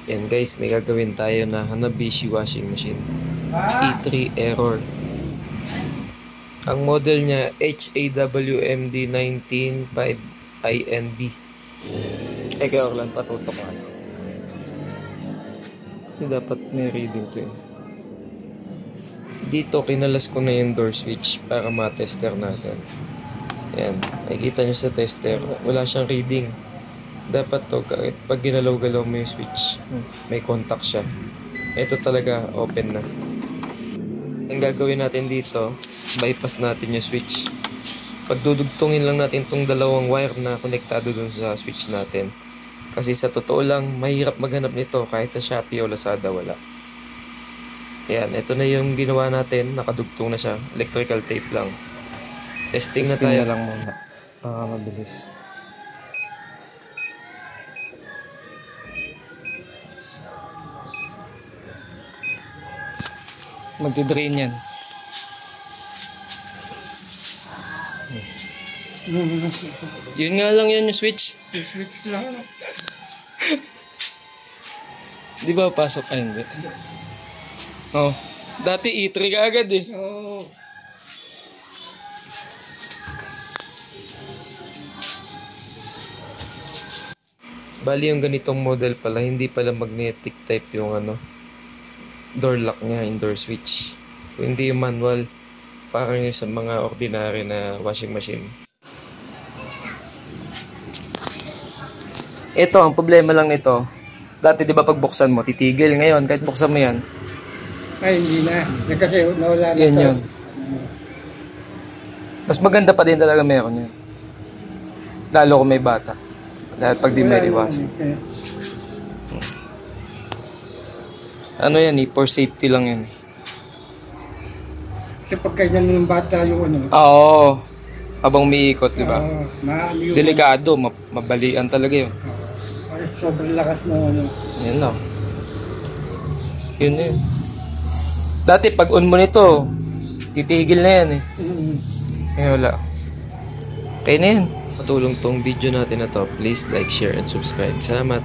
Yan guys, may gagawin tayo na Hanabishi washing machine. E3 error. Ang model niya HAWMD195INB. Kaya lang patutok ka. Kasi dapat may reading to yun. Dito kinalas ko na yung door switch para ma-tester natin. Yan, nakikita nyo sa tester, wala siyang reading. Dapat to, kahit pag ginalaw-galaw mo yung switch, may contact siya. Ito talaga, open na. Ang gagawin natin dito, bypass natin yung switch. Pagdudugtungin lang natin tong dalawang wire na konektado dun sa switch natin. Kasi sa totoo lang, mahirap maghanap nito kahit sa Shopee o Lazada wala. Yan, ito na yung ginawa natin, nakadugtong na siya, electrical tape lang. Testing na tayo lang muna. Mabilis. Magdi-drain yan. Yun nga lang yan yung switch. Switch lang. Di ba pasok? Ay, hindi. Oh, dati E3 ka agad eh. Oo. Bali yung ganitong model pala, hindi pala magnetic type yung door lock niya, indoor switch. Kung hindi yung manual, parang yung sa mga ordinary na washing machine. Ito, ang problema lang nito. Dati di ba pagbuksan mo, titigil. Ngayon, kahit buksan mo yan. Ay, hindi na. Kasi nawala na Yan to. yun. Mas maganda pa din talaga meron yun. Lalo kung may bata. Dahil pag di may iwasan. Ano yan for safety lang yan. Kasi pag ganyan ng bata yung Oo. Habang umiikot, di ba? Maano Delikado, mabalian talaga yun. sobrang lakas na Yan lang. Yun na yun. Dati pag on mo nito, titigil na yan eh. Ngayon wala. Okay na yan. Patulong tong video natin na to. Please like, share, and subscribe. Salamat.